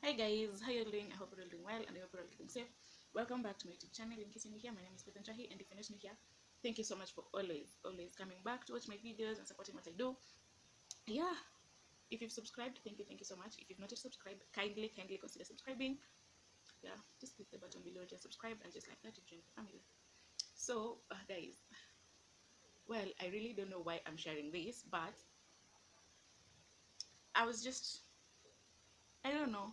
Hi guys, how you doing? I hope you're all doing well and I hope you're all keeping safe. Welcome back to my YouTube channel. In case you're new here, my name is Patanjahi, and if you're not new here, thank you so much for always coming back to watch my videos and supporting what I do. Yeah, if you've subscribed, thank you so much. If you've not yet subscribed, kindly consider subscribing. Yeah, just click the button below, just subscribe, and just like that, you join the family. So, guys, well, I really don't know why I'm sharing this, but I was just, I don't know.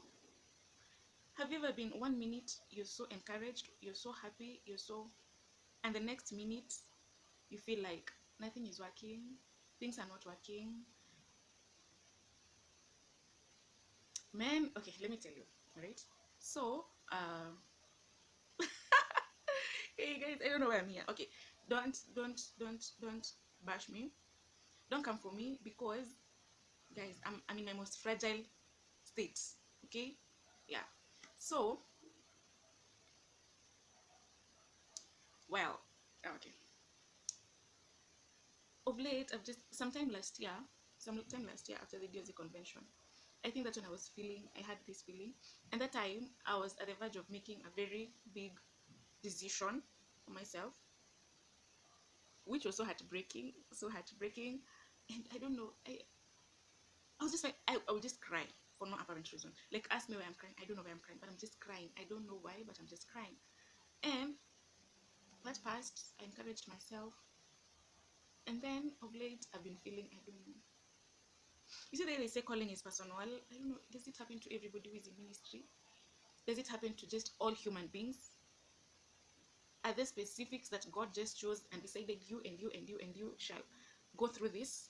Have you ever been 1 minute you're so encouraged, you're so happy, and the next minute you feel like nothing is working, things are not working, man? Okay, let me tell you. All right, so hey guys, I don't know why I'm here. Okay, don't bash me, don't come for me, because guys, I'm in my most fragile state. Okay, yeah. So, well, okay, of late I've just sometime last year after the DOZ convention, I think that's when I had this feeling. And that time, I was at the verge of making a very big decision for myself, which was so heartbreaking. And I don't know, I was just like, I would just cry for no apparent reason. Like, ask me why I'm crying. I don't know why I'm crying, but I'm just crying. I don't know why, but I'm just crying. And that passed, I encouraged myself. And then of late, I've been feeling, I don't know. You see, they say calling is personal. I don't know, does it happen to everybody who is in ministry? Does it happen to just all human beings? Are there specifics that God just chose and decided you shall go through this?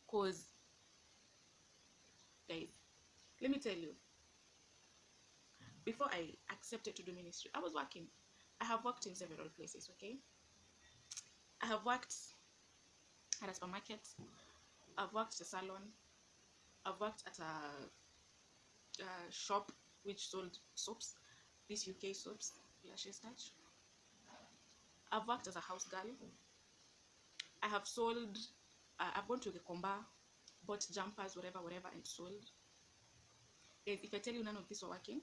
Because, guys, let me tell you, before I accepted to do ministry, I was working. I have worked in several places, okay? I have worked at a supermarket, I've worked at a salon, I've worked at a shop which sold soaps, these UK soaps, Lashes Touch. I've worked as a house girl. I have sold, I've gone to the Komba, bought jumpers, whatever, and sold. Guys, if I tell you none of this were working,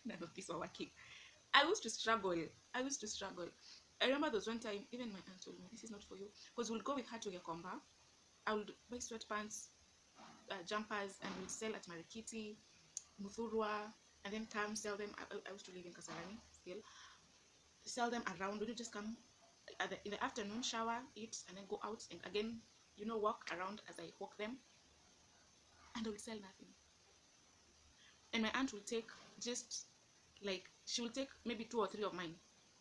none of this were working. I used to struggle. I used to struggle. I remember there was one time, even my aunt told me, this is not for you. Because we'll go with her to Yakomba. I would buy sweatpants, jumpers, and we'll sell at Marikiti, Muthurwa, and then come sell them. I used to live in Kasarani still. Sell them around. Would you just come in the afternoon, shower, eat, and then go out and again, walk around as I walk them. And I would sell nothing. And my aunt will take just she will take maybe 2 or 3 of mine.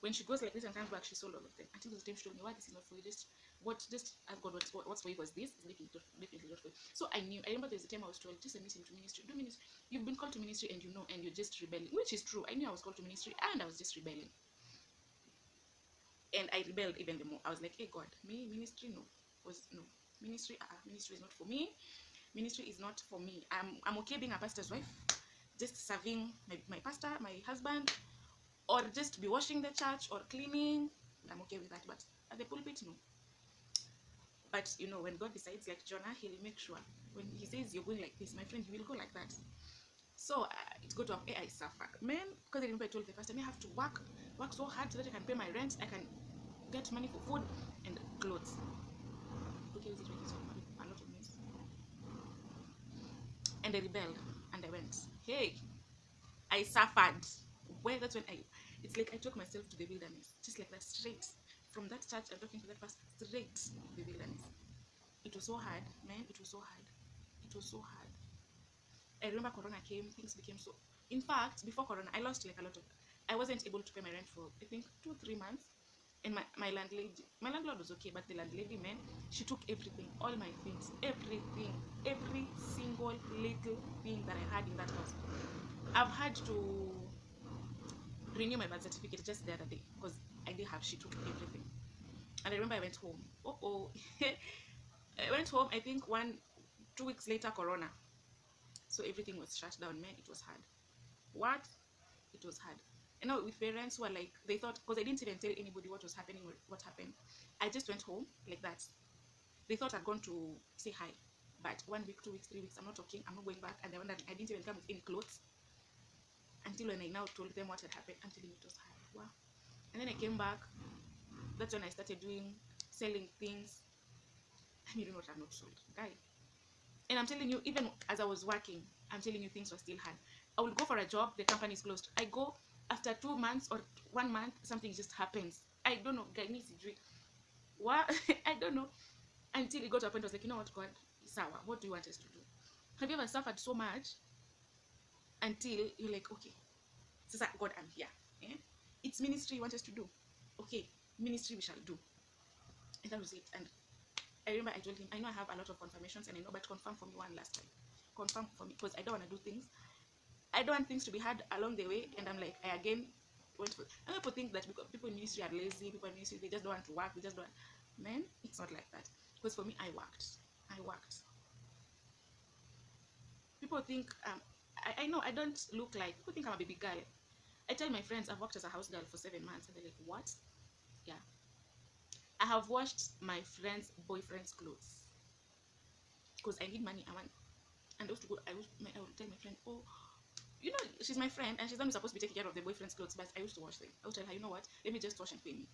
When she goes like this and comes back, she sold all of them. Until the time she told me, "Why this is not for you? Just ask God what's for you, because this is definitely not for you." So I remember there's a time I was told, just admit him to ministry, do ministry. You've been called to ministry and and you're just rebelling, which is true. I knew I was called to ministry and I was just rebelling. And I rebelled even the more. I was like, hey God, me, ministry, no. Ministry, ministry is not for me. Ministry is not for me. I'm okay being a pastor's wife, just serving my pastor, my husband, or just be washing the church or cleaning. I'm okay with that, but at the pulpit, no. But when God decides, like Jonah, he'll make sure. When he says you're going like this, my friend, you will go like that. So it's got to have I suffer, man. Because I remember I told the pastor, I have to work so hard so that I can pay my rent, I can get money for food and clothes. Okay, is it making a lot of noise? And I rebelled and I went, hey, I suffered. Well, that's when it's like I took myself to the wilderness, just like that, straight from that church and talking to that pastor, straight to the wilderness. It was so hard, man. It was so hard. It was so hard. I remember Corona came, things became so. In fact, before Corona, I lost like a lot of. I wasn't able to pay my rent for I think 2-3 months, and my landlord was okay, but the landlady, man, she took everything, all my things, everything, every single little thing that I had in that house. I've had to renew my birth certificate just the other day because I didn't have. She took everything, and I remember I went home. I went home. I think 2 weeks later, Corona. So everything was shut down. Man, it was hard. What? It was hard. And now with parents who are like, they thought, because I didn't even tell anybody what was happening or what happened. I just went home like that. They thought I'd gone to say hi. But 1 week, 2 weeks, 3 weeks, I'm not talking, I'm not going back. And I didn't even come with any clothes until when I now told them what had happened. I'm telling you, it was hard. Wow. And then I came back. That's when I started selling things. And you know what I've not sold, guy. And I'm telling you, even as I was working, I'm telling you, things were still hard. I will go for a job, the company is closed. I go after 2 months or 1 month, something just happens. I don't know, guy needs to drink. What? I don't know. Until it got to a point, I was like, you know what, God, Sawa, what do you want us to do? Have you ever suffered so much until you're like, okay, Sister God, I'm here. Eh? It's ministry you want us to do. Okay, ministry we shall do. And that was it. And I remember I told him, I know I have a lot of confirmations and I know, but confirm for me one last time. Confirm for me, because I don't want to do things. I don't want things to be hard along the way. And I'm like, I again went for. And people think that because people in ministry are lazy, people in ministry, they just don't want to work, they just don't. Man, it's not like that. Because for me, I worked. People think, I know I don't look like, people think I'm a baby girl. I tell my friends I've worked as a house girl for 7 months, and they're like, what? Yeah. I have washed my friends' boyfriend's clothes because I need money. And I used to go. I would tell my friend, oh, you know, she's my friend and she's not supposed to be taking care of the boyfriend's clothes, but I used to wash them. I would tell her, you know what? Let me just wash and pay me.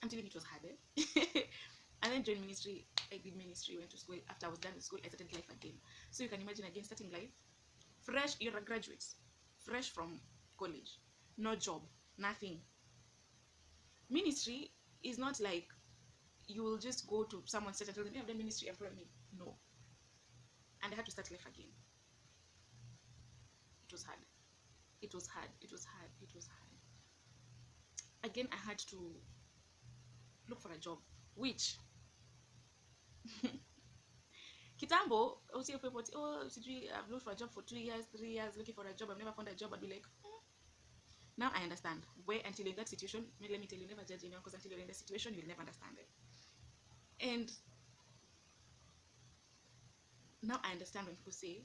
I'm telling you, it was hard. And then joined ministry. I did ministry. Went to school. After I was done with school, I started life again. So you can imagine again starting life, fresh. You're a graduate, fresh from college, no job, nothing. Ministry is not like you will just go to someone's set and tell them, hey, I've done ministry, employ me. No. And I had to start life again. It was hard. It was hard. It was hard. It was hard. Again, I had to look for a job, which Kitambo, I would say people, oh, I've looked for a job for 2 years, 3 years, looking for a job, I've never found a job. I'd be like, now I understand. Where until you're in that situation, let me tell you, never judge anyone, because until you're in that situation, you'll never understand it. And now I understand when people say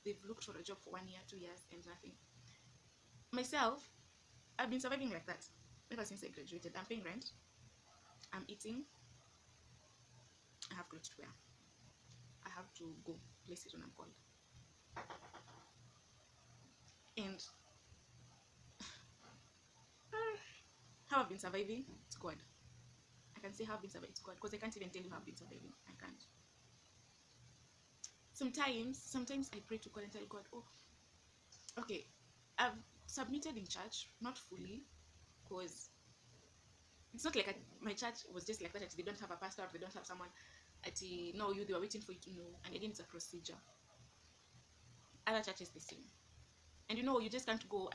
they've looked for a job for 1 year, 2 years, and nothing. Myself, I've been surviving like that ever since I graduated. I'm paying rent, I'm eating, I have clothes to wear, I have to go places when I'm called. And how I've been surviving, it's God. I can say how I've been surviving, it's God, because I can't even tell you how I've been surviving. I can't. Sometimes I pray to God and tell God, oh, okay, I've submitted in church, not fully, because it's not like my church was just like that. They don't have a pastor, they don't have someone no, they were waiting for you to know. And again, it's a procedure. Other churches the same. And you know, you just can't go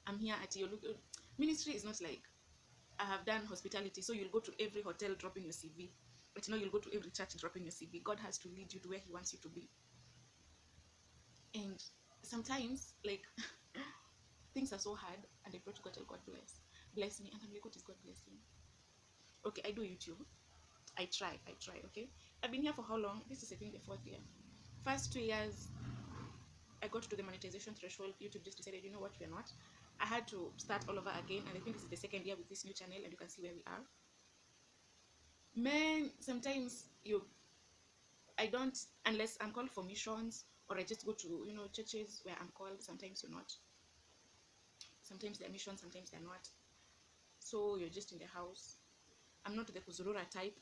I'm here you look. Ministry is not like I have done hospitality, so you'll go to every hotel dropping your CV, but you know, you'll go to every church dropping your CV. God has to lead you to where he wants you to be. And sometimes, like, things are so hard, and I pray to God, tell God, bless me. And I'm like, what is God blessing? Okay, I do YouTube. I try, okay? I've been here for how long? This is, I think, the 4th year. First 2 years, I got to the monetization threshold. YouTube just decided, you know what, we're not. I had to start all over again, and I think this is the 2nd year with this new channel, and you can see where we are. Man, sometimes I don't, unless I'm called for missions, or I just go to, you know, churches where I'm called. Sometimes you're not. Sometimes they're missions, sometimes they're not. So you're just in the house. I'm not the Kuzurura type.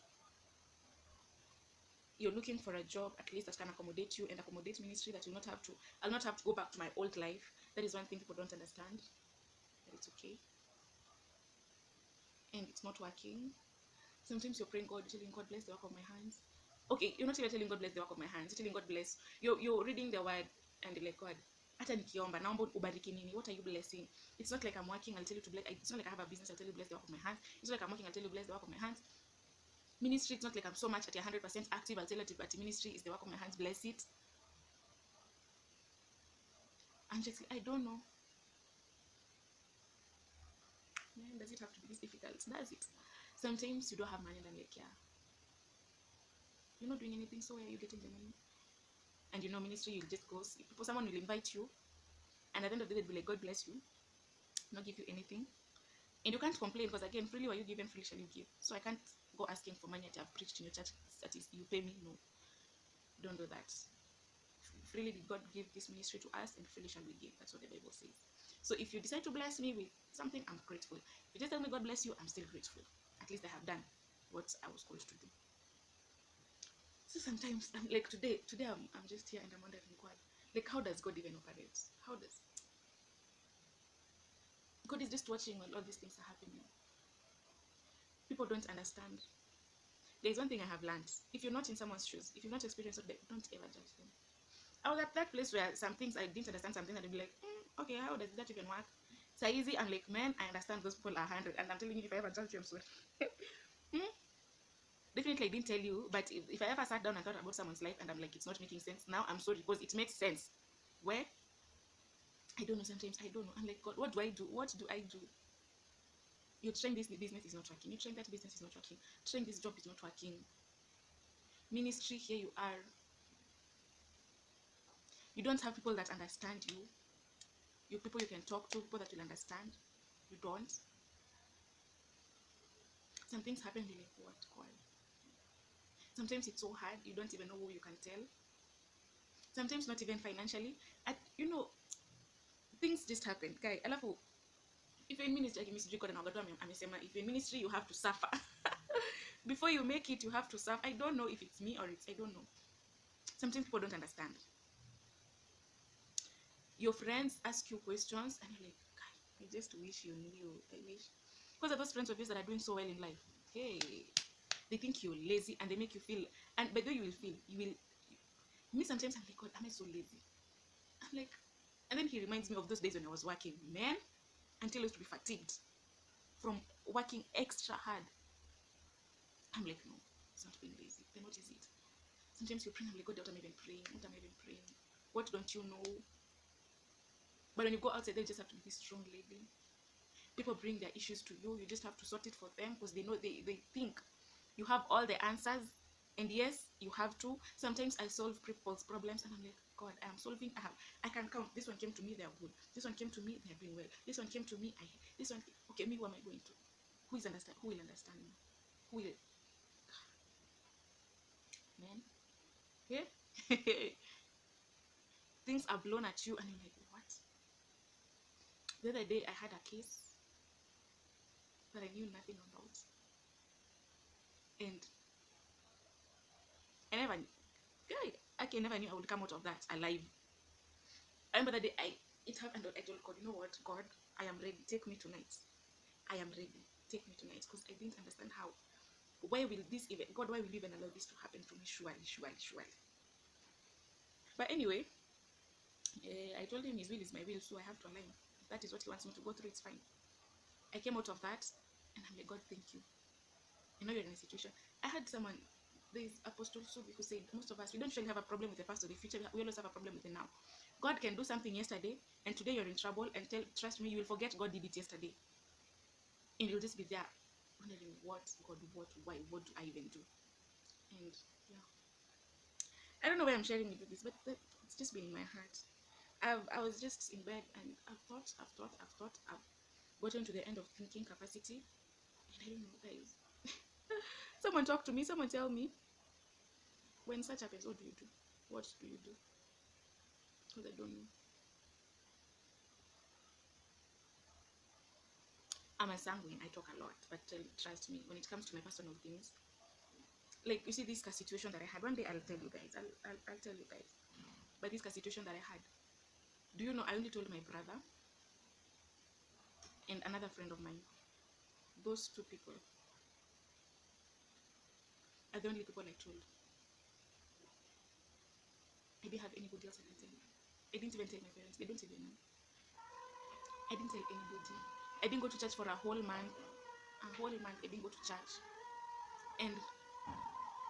You're looking for a job at least that can accommodate you and accommodate ministry, that I'll not have to go back to my old life. That is one thing people don't understand. But it's okay. And it's not working. Sometimes you're praying God, telling God, bless the work of my hands. Okay, you're not even telling God, bless the work of my hands. You're telling God, bless. You're reading the word and you're like, God, hata nikiomba, naomba ubariki nini? What are you blessing? It's not like I'm working, I'll tell you to bless. It's not like I have a business, I'll tell you bless the work of my hands. It's not like I'm working, I'll tell you bless the work of my hands. Ministry, it's not like I'm so much at 100% active, I'll tell you that ministry is the work of my hands, bless it. I'm just like, I don't know. Man, does it have to be this difficult? Does it? Sometimes you don't have money and I'm like, yeah. You're not doing anything, so where are you getting the money? And you know, ministry, you'll just go see people, someone will invite you, and at the end of the day, they'll be like, God bless you, not give you anything. And you can't complain, because again, freely were you given, freely shall you give. So I can't go asking for money that I've preached in your church, that is, you pay me. No. Don't do that. Freely did God give this ministry to us, and freely shall we give. That's what the Bible says. So if you decide to bless me with something, I'm grateful. If you just tell me God bless you, I'm still grateful. At least I have done what I was called to do. So sometimes I'm like, today I'm just here and I'm wondering, God, like, how does God even operate? How does God is just watching when all these things are happening? People don't understand. There's one thing I have learned: if you're not in someone's shoes, if you've not experienced it, don't ever judge them. I was at that place where some things I didn't understand, something I'd be like, okay, how does that even work? So easy, I'm like, man, I understand those people are 100, and I'm telling you, if I ever judge you, I'm sorry. Definitely I didn't tell you, but if I ever sat down and thought about someone's life and I'm like, it's not making sense, now I'm sorry, because it makes sense. Where? I don't know, sometimes I don't know. I'm like, God, what do I do? What do I do? You're trying this business is not working. You're trying that business is not working. Trying this job is not working. Ministry, here you are. You don't have people that understand you. You people you can talk to, people that will understand. You don't. Some things happen, you're like, what, God? Sometimes it's so hard, you don't even know who you can tell. Sometimes not even financially. Things just happen. Guy, alafu, if you're in ministry, if you're in ministry, you have to suffer. Before you make it, you have to suffer. I don't know if it's me or I don't know. Sometimes people don't understand. Your friends ask you questions and you're like, God, I just wish you knew. I wish. Because of those friends of yours that are doing so well in life, hey, they think you're lazy and they make you feel, and by the way me sometimes I'm like, God, am I so lazy? I'm like, and then he reminds me of those days when I was working, man, until I used to be fatigued from working extra hard. I'm like, no, it's not being lazy. Then what is it? Sometimes you're praying, I'm like, God, what am I even praying? What am I even praying? What don't you know? But when you go outside, they just have to be this strong lady. People bring their issues to you. You just have to sort it for them because they know they think you have all the answers. And yes, you have to. Sometimes I solve people's problems and I'm like, God, I am solving. I can count. This one came to me, they are good. This one came to me, they are doing well. This one came to me, this one. Okay, me, who am I going to? Who will understand me? Who will? Man, yeah. Things are blown at you and you're like, what? The other day I had a case that I knew nothing about, and I never, never knew I would come out of that alive. I remember the day it happened. I told God, you know what, God, I am ready. Take me tonight. I am ready. Take me tonight, because I didn't understand how. Why will this even? God, why will you even allow this to happen to me? Surely. But anyway, I told him His will is my will, so I have to align. If that is what He wants me to go through, it's fine. I came out of that, and I'm like, God, thank you. I know you're in a situation. I had someone. There's Apostle Subi who said most of us, we don't really have a problem with the past or the future. We always have a problem with the now. God can do something yesterday, and today you're in trouble, and trust me, you will forget God did it yesterday. And you'll just be there wondering, what, God, what, why, what do I even do? And yeah, I don't know why I'm sharing with you this, but it's just been in my heart. I was just in bed and I've gotten to the end of thinking capacity, and I don't know, guys. Someone talk to me, someone tell me, when such happens, what do you do? What do you do? Because I don't know. I'm a sanguine, I talk a lot, but trust me, when it comes to my personal things, like, you see this car situation that I had, one day I'll tell you guys, I'll tell you guys, but this car situation that I had, do you know, I only told my brother and another friend of mine. Those two people are the only people I told. I didn't have anybody else I can tell. I didn't even tell my parents, they don't even know. I didn't tell anybody. I didn't go to church for a whole month. I didn't go to church. And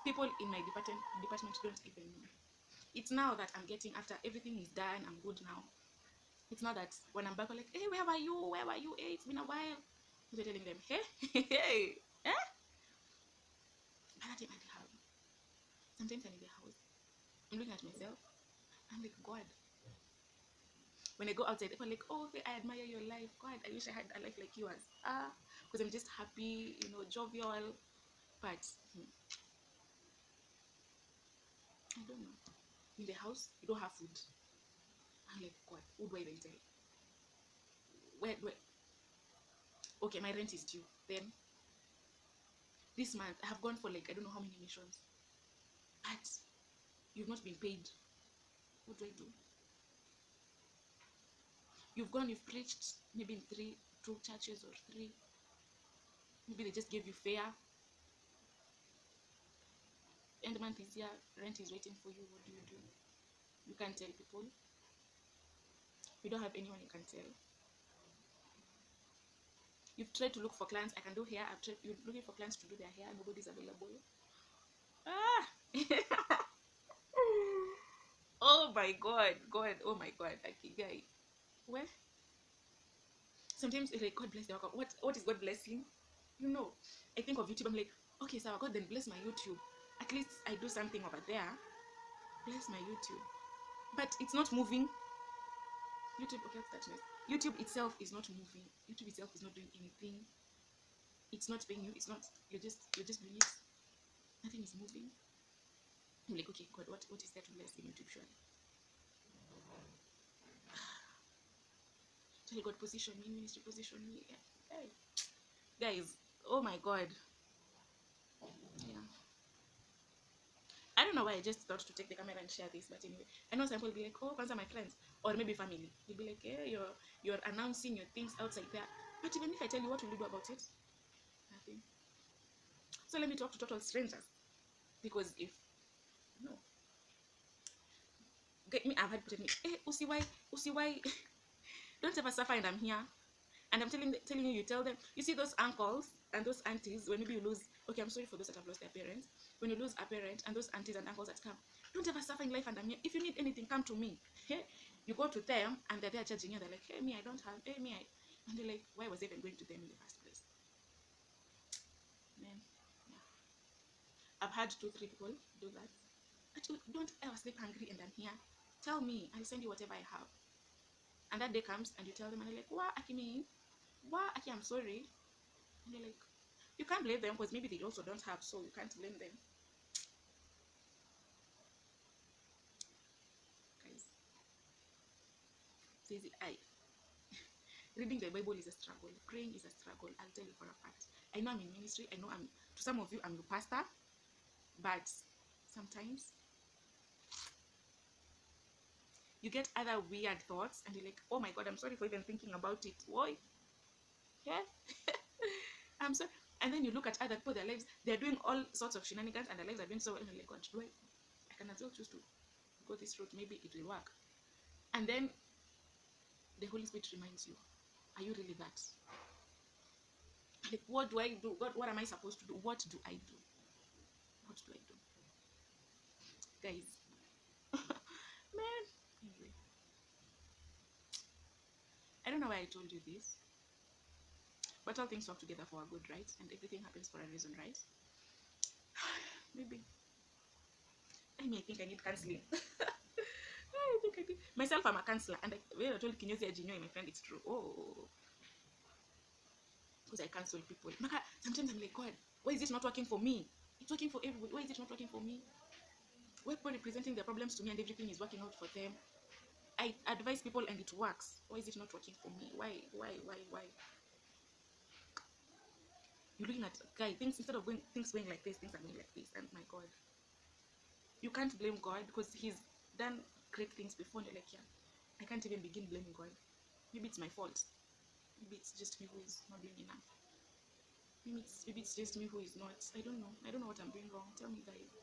people in my department don't even know. It's now that I'm getting, after everything is done, I'm good now. It's not that when I'm back, I'm like, hey, where were you? Hey, it's been a while. They're telling them, hey, hey, eh? By that time at the house, sometimes I'm in the house, I'm looking at myself, I'm like, God. When I go outside, people are like, oh, okay, I admire your life. God, I wish I had a life like yours. Because I'm just happy, jovial. But I don't know. in the house, you don't have food. I'm like, God, who do I even tell? Where do I? Okay, my rent is due. Then this month I have gone for like I don't know how many missions, but you've not been paid. What do I do? You've gone, you've preached maybe in 2 churches or 3. Maybe they just gave you fare. End month is here, rent is waiting for you. What do? You can't tell people. You don't have anyone you can tell. You've tried to look for clients. I can do hair. You're looking for clients to do their hair. Nobody's available. Ah! Oh my God. Oh my God. Like, guy. Well, sometimes it's like, God bless the work. What is God blessing? You know, I think of YouTube. I'm like, okay, so God, then bless my YouTube. At least I do something over there. Bless my YouTube. But it's not moving. YouTube, okay, that's nice. YouTube itself is not moving. YouTube itself is not doing anything. It's not paying you. It's not. You're just doing it. Nothing is moving. I'm like, okay, God, what is there to bless in YouTube, surely? Tell God, position me, ministry, position me. Hey. Guys, oh my God. Yeah. I don't know why I just thought to take the camera and share this, but anyway, I know some people will be like, oh, Kwanza, my friends, or maybe family. They'll be like, hey, you're announcing your things outside there. But even if I tell you, what will you do about it? Nothing. So let me talk to total strangers. Because if, no. Get me, I've had people tell me, hey, Usi, why? Don't ever suffer and I'm here. And I'm telling you, you tell them, you see those uncles and those aunties, when maybe you lose, okay, I'm sorry for those that have lost their parents. When you lose a parent and those aunties and uncles that come, don't ever suffer in life and I'm here. If you need anything, come to me. Hey, you go to them and they're there judging you. They're like, hey, me, I don't have, hey, me, I. And they're like, why was I even going to them in the first place? Man, yeah. I've had 2-3 people do that. But you don't ever sleep hungry and I'm here. Tell me, I'll send you whatever I have. And that day comes and you tell them and they're like, what, Aki, I'm sorry. And they're like, you can't blame them because maybe they also don't have, so you can't blame them. Guys, says I. Reading the Bible is a struggle. Praying is a struggle. I'll tell you for a fact. I know I'm in ministry. I know to some of you, I'm your pastor. But sometimes you get other weird thoughts and you're like, oh my God, I'm sorry for even thinking about it. Why? Yeah. I'm sorry. And then you look at other people, their lives, they're doing all sorts of shenanigans and their lives are doing so well. And you're like, God, I can as well choose to go this route. Maybe it will work. And then the Holy Spirit reminds you, are you really that? Like, what do I do? God, what am I supposed to do? What do I do? What do I do? Guys, man, anyway. I don't know why I told you this, but all things work together for our good, right? And everything happens for a reason, right? Maybe. I think I need counseling. I think I did. Myself, I'm a counselor, and when I told Kinyozi Ajinyo, my friend, it's true. Oh, because I counsel people. Sometimes I'm like, God, why is it not working for me? It's working for everybody. Why is it not working for me? Why people representing their problems to me and everything is working out for them? I advise people and it works. Why is it not working for me? Why? You're looking at things instead of things going like this, things are going like this, and my God, you can't blame God because He's done great things before. And you're like, yeah, I can't even begin blaming God. Maybe it's my fault. Maybe it's just me who is not doing enough. Maybe it's just me who is not. I don't know. I don't know what I'm doing wrong. Tell me, guys.